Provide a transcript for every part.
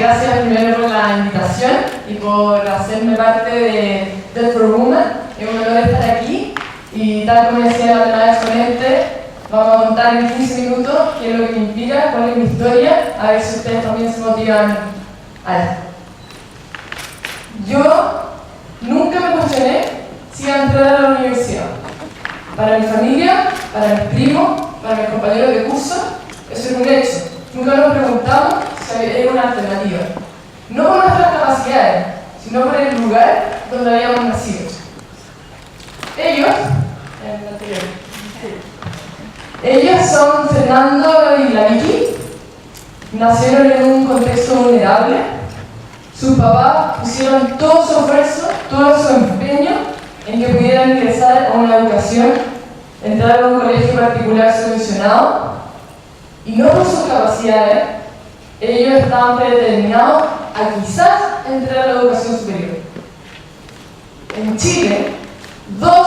gracias primero por la invitación y por hacerme parte de Dead for Women. Es un honor estar aquí y tal como decía la demás exponente, vamos a contar en 15 minutos qué es lo que me inspira, cuál es mi historia, a ver si ustedes también se motivan a esto. Yo nunca me cuestioné si iba a entrar a la universidad. Para mi familia, para mis primos, para mis compañeros de curso, eso es un hecho. Nunca nos preguntamos si era una alternativa. No por nuestras capacidades, sino por el lugar donde habíamos nacido. Ellos son Fernando y la Vicky. Nacieron en un contexto vulnerable. Sus papás pusieron todo su esfuerzo, todo su empeño en que pudieran ingresar a una educación, entrar a un colegio particular subvencionado, y no por sus capacidades, ellos estaban predeterminados a quizás entrar a la educación superior. En Chile, 2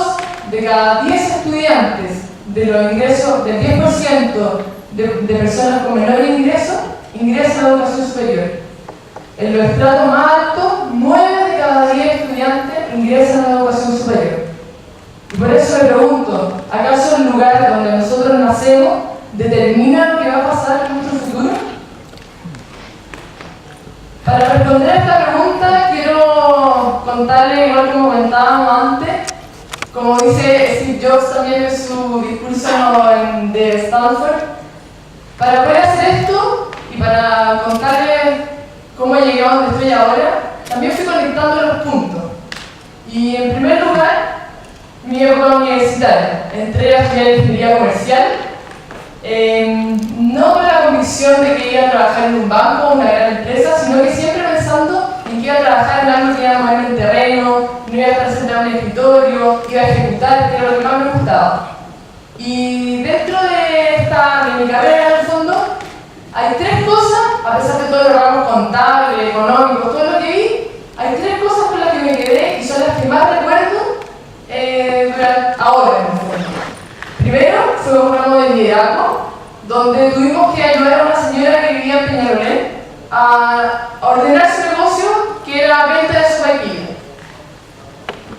de cada 10 estudiantes de los ingresos, del 10% de personas con menor ingreso, ingresan a la educación superior. En los estratos más altos, 9 de cada 10 estudiantes ingresan a la educación superior. Y por eso le pregunto, ¿acaso el lugar donde nosotros nacemos determina lo que va a pasar en nuestro futuro? Para responder a esta pregunta, quiero contarle, igual como comentábamos antes, como dice Steve Jobs también en su discurso de Stanford, para poder hacer esto y para contarles cómo llegué a donde estoy ahora, también fui conectando los puntos. Y en primer lugar, mi época universitaria. Entré a estudiar ingeniería comercial, no con la convicción de que iba a trabajar en un banco o una gran empresa, sino que siempre pensando en que iba a trabajar en algo que iba a moverme en terreno, no iba a estar sentado en el escritorio, iba a ejecutar, que era lo que más me gustaba. Y dentro de mi carrera, en el fondo, hay 3 cosas, a pesar de todos los ramos contables, económicos, todo lo que vi, hay 3 cosas con las que me quedé y son las que más recuerdo ahora, en el fondo. Primero, fue un ramo de liderazgo, donde tuvimos que ayudar a una señora que vivía en Peñalolén a ordenar su negocio, que era la venta de sopaipillas.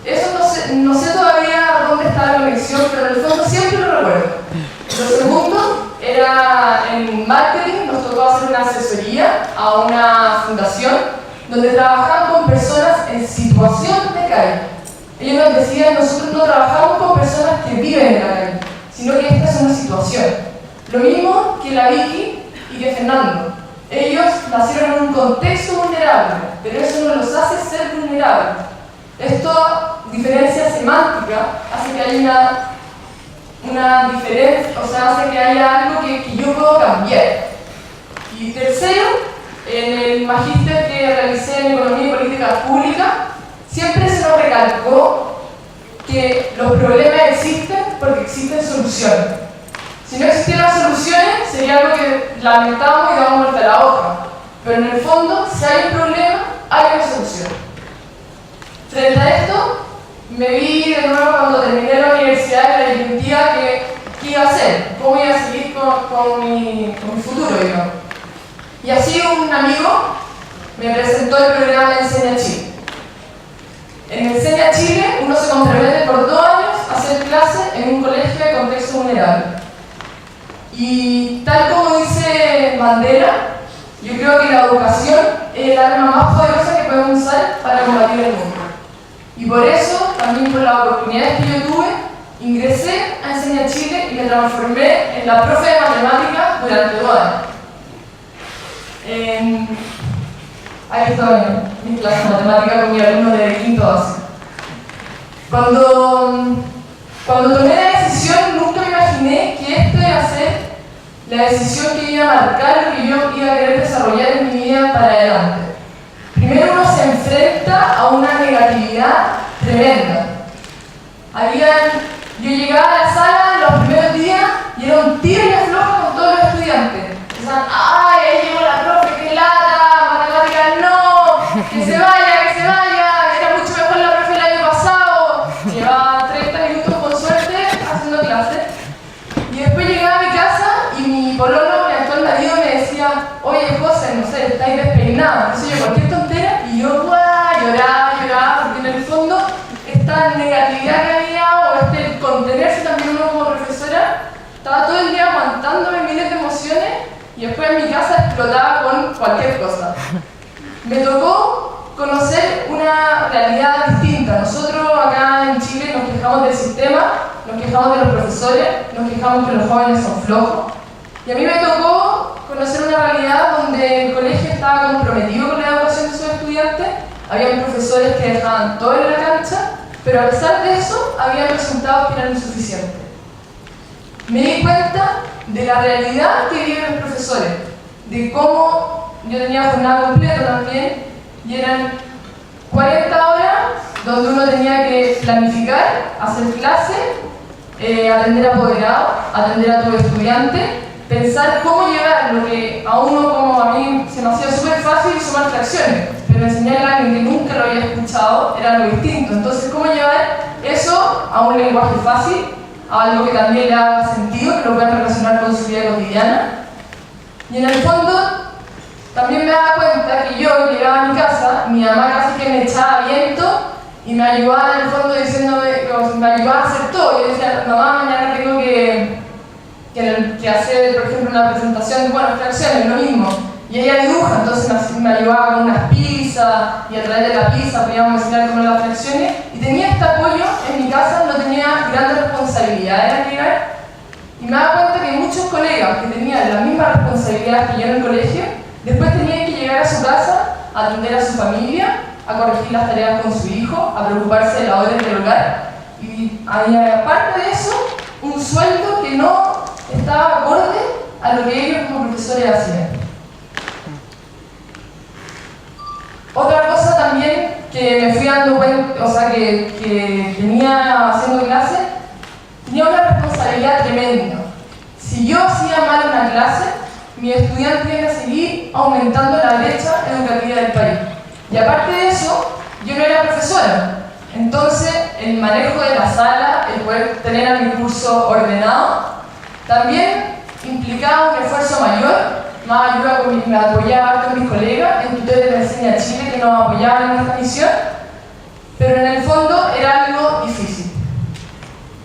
Eso no sé todavía dónde está la conexión, pero en el fondo siempre lo recuerdo. Lo segundo era en marketing, nos tocó hacer una asesoría a una fundación donde trabajaban con personas en situación de calle. Ellos nos decían, nosotros no trabajamos con personas que viven en la calle, sino que esta es una situación. Lo mismo que la Vicky y que Fernando. Ellos nacieron en un contexto vulnerable, pero eso no los hace ser vulnerables. Esta diferencia semántica hace que haya una diferencia, o sea, hace que haya algo que yo puedo cambiar. Y tercero, en el magíster que realicé en Economía y Políticas Públicas, siempre se nos recalcó que los problemas existen porque existen soluciones. Si no existieran soluciones, sería algo que lamentamos y damos vuelta a la hoja. Pero en el fondo, si hay un problema, hay una solución. Frente a esto, me vi de nuevo cuando terminé la universidad en la disyuntiva qué iba a hacer, cómo iba a seguir con mi futuro, digamos. Y así un amigo me presentó el programa de Enseña Chile. En Enseña Chile uno se compromete por 2 años a hacer clases en un colegio de contexto vulnerable. Y tal como dice Mandela, yo creo que la educación es el arma más poderosa que podemos usar para combatir el mundo. Y por eso, también por las oportunidades que yo tuve, ingresé a Enseña Chile y me transformé en la profe de matemáticas durante 2 años. Ahí estoy, mi clase de matemáticas con mi alumno de quinto básico. Cuando tomé la decisión, nunca me imaginé que esta iba a ser la decisión que iba a marcar lo que yo iba a querer desarrollar en mi vida para adelante. Primero uno se enfrenta a una negatividad tremenda. Yo llegaba a la sala en los primeros días y era un tiro y afloja con todos los estudiantes. Pensaban, ¡ay, ahí llegó la profe, qué lata! ¡Matemáticas no! ¡Que se vaya! Era mucho mejor la profe el año pasado. Llevaba 30 minutos con suerte haciendo clases. Y después llegaba a mi casa y mi pololo, mi actual marido, me decía, oye, José, no sé, estáis despeinado. terminaban. Entonces yo cualquier tontera y yo lloraba, porque en el fondo esta negatividad que había o este contenerse también uno como profesora, estaba todo el día aguantándome miles de emociones y después en mi casa explotaba con cualquier cosa. Me tocó conocer una realidad distinta. Nosotros acá en Chile nos quejamos del sistema, nos quejamos de los profesores, nos quejamos que los jóvenes son flojos. Y a mí me tocó conocer una realidad donde el colegio estaba comprometido con la educación de sus estudiantes, había profesores que dejaban todo en la cancha, pero a pesar de eso, había resultados que eran insuficientes. Me di cuenta de la realidad que viven los profesores, de cómo yo tenía jornada completa también, y eran 40 horas donde uno tenía que planificar, hacer clases, atender a apoderados, atender a tus estudiantes, pensar cómo llevar lo que a uno, como a mí, se me hacía súper fácil sumar fracciones, pero enseñarle a alguien que nunca lo había escuchado era algo distinto. Entonces, cómo llevar eso a un lenguaje fácil, a algo que también le haga sentido, que lo puedan relacionar con su vida cotidiana. Y en el fondo, también me daba cuenta que yo llegaba a mi casa, mi mamá casi que me echaba viento y me ayudaba en el fondo diciéndome, me ayudaba a hacer todo. Yo decía, mamá, mañana tengo que hacer, por ejemplo, una presentación de buenas fracciones, lo mismo. Y ella dibuja, entonces me ayudaba con unas pizzas y a través de la pizza podíamos enseñar cómo las fracciones. Y tenía este apoyo en mi casa, no tenía grandes responsabilidades al llegar. Y me daba cuenta que muchos colegas que tenían las mismas responsabilidades que yo en el colegio, después tenían que llegar a su casa, a atender a su familia, a corregir las tareas con su hijo, a preocuparse de las labores del hogar. Y aparte de eso, un sueldo que no estaba acorde a lo que ellos como profesores hacían. Otra cosa también que me fui dando cuenta, o sea, que tenía haciendo clase, tenía una responsabilidad tremenda. Si yo hacía mal una clase, mis estudiantes iban a seguir aumentando la brecha educativa del país. Y aparte de eso, yo no era profesora. Entonces, el manejo de la sala, el poder tener a mi curso ordenado, también implicaba un esfuerzo mayor, más ayuda me apoyaba con mis colegas, en tutores de Enseña Chile que nos apoyaban en esta misión, pero en el fondo era algo difícil.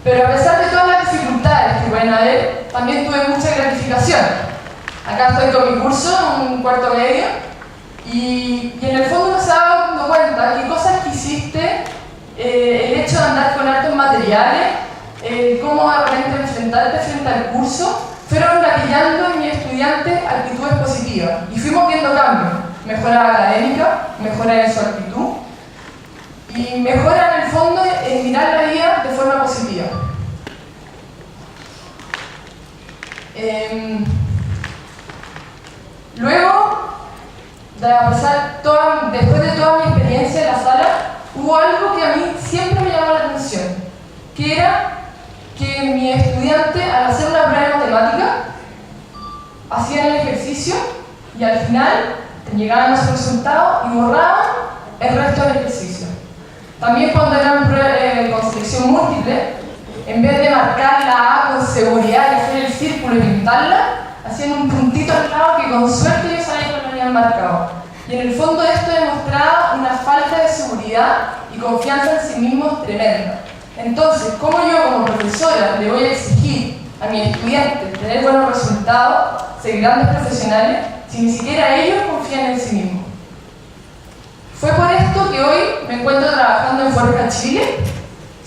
Pero a pesar de todas las dificultades que pueden haber, también tuve mucha gratificación. Acá estoy con mi curso, un cuarto medio, y en el fondo me estaba dando cuenta que cosas que hiciste, el hecho de andar con hartos materiales, cómo realmente enfrentarte frente al curso, fueron gatillando en mis estudiantes actitudes positivas. Y fuimos viendo cambios, mejora académica, mejora en su actitud, y mejora en el fondo en mirar la vida de forma positiva. Luego, después de toda mi experiencia en la sala, hubo algo que a mí siempre me llamó la atención, que era que mi estudiante, al hacer una prueba de matemática, hacían el ejercicio y al final llegaban a su resultado y borraban el resto del ejercicio. También cuando eran con selección múltiple, en vez de marcar la A con seguridad y hacer el círculo y pintarla, hacían un puntito al lado que con suerte yo sabía que lo habían marcado. Y en el fondo esto demostraba una falta de seguridad y confianza en sí mismos tremenda. Entonces, ¿cómo yo como profesora le voy a exigir a mis estudiantes tener buenos resultados, ser grandes profesionales, si ni siquiera ellos confían en sí mismos? Fue por esto que hoy me encuentro trabajando en Forja Chile.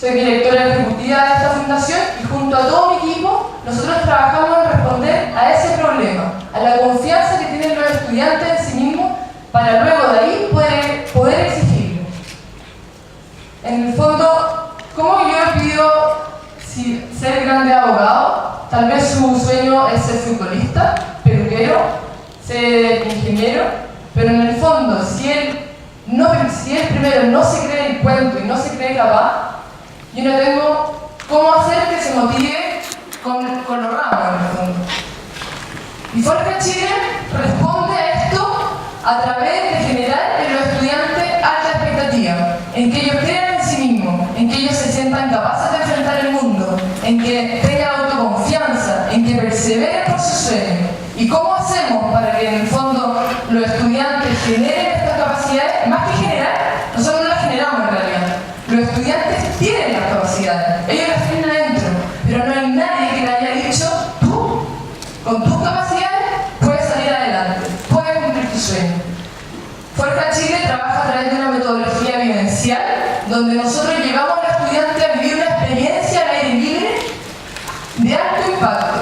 Soy directora ejecutiva de esta fundación y junto a todo mi equipo nosotros trabajamos en responder a ese problema, a la confianza que tienen los estudiantes en sí mismos para luego de ahí poder exigirlo. En el fondo, ¿cómo yo pido ser grande abogado? Tal vez su sueño es ser futbolista, peluquero, ser ingeniero, pero en el fondo, si él primero no se cree el cuento y no se cree capaz, yo no tengo cómo hacer que se motive con los ramos en el fondo. Y Forja Chile responde a esto a través de generar en los estudiantes alta expectativa, en que ellos crean en sí mismos, en que ellos se sientan capaces de enfrentar el mundo, en que tengan autoconfianza, en que perseveren por sus sueños. ¿Y cómo hacemos para que en el fondo los estudiantes generen estudiantes tienen las capacidades, ellos las tienen adentro, pero no hay nadie que le haya dicho, tú, con tus capacidades, puedes salir adelante, puedes cumplir tu sueño. Forja Chile trabaja a través de una metodología vivencial, donde nosotros llevamos al estudiante a vivir una experiencia al aire libre de alto impacto.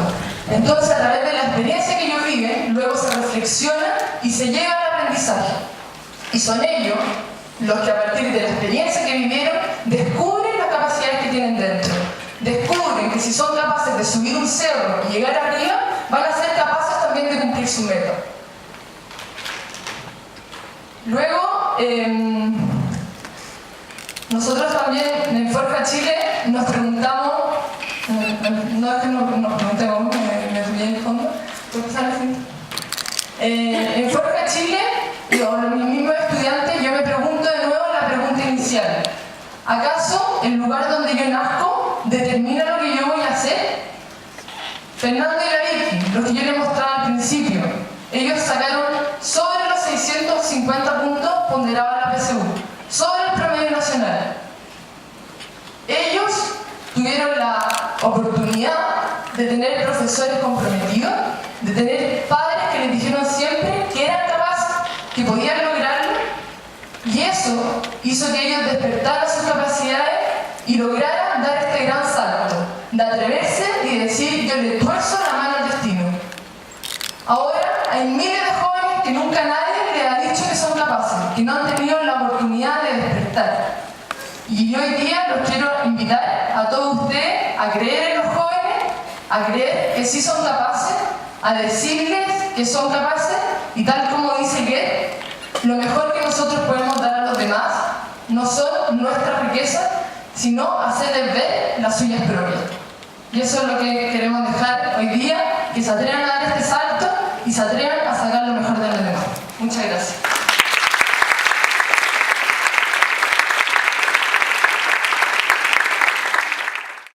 Entonces, a través de la experiencia que ellos viven, luego se reflexiona y se llega al aprendizaje. Y son ellos los que, a partir de la experiencia que vivieron, descubren las capacidades que tienen dentro. Descubren que si son capaces de subir un cerro y llegar arriba, van a ser capaces también de cumplir su meta. Luego, nosotros también en Forja Chile nos preguntamos, no es que nos preguntemos, me subí en el fondo, ¿puedo pasar al frente? En Forja Chile, mis mismos estudiantes, yo me pregunto de nuevo la pregunta inicial. ¿Acaso el lugar donde yo nazco determina lo que yo voy a hacer? Fernando y Vicky, los que yo les mostraba al principio, ellos sacaron sobre los 650 puntos ponderados a la PSU, sobre el promedio nacional. Ellos tuvieron la oportunidad de tener profesores comprometidos, de tener padres que les dijeron siempre que eran capaces, que podían lograrlo, y eso hizo que ellos despertaran sus capacidades y lograran dar este gran salto, de atreverse y decir, yo le tuerzo la mano al destino. Ahora hay miles de jóvenes que nunca nadie les ha dicho que son capaces, que no han tenido la oportunidad de despertar. Y hoy día los quiero invitar a todos ustedes a creer en los jóvenes, a creer que sí son capaces, a decirles que son capaces, y tal como dice Goethe, lo mejor que nosotros podemos dar a los demás no son nuestras riquezas, sino hacerles ver las suyas propias. Y eso es lo que queremos dejar hoy día, que se atrevan a dar este salto y se atrevan a sacar lo mejor de los demás. Muchas gracias.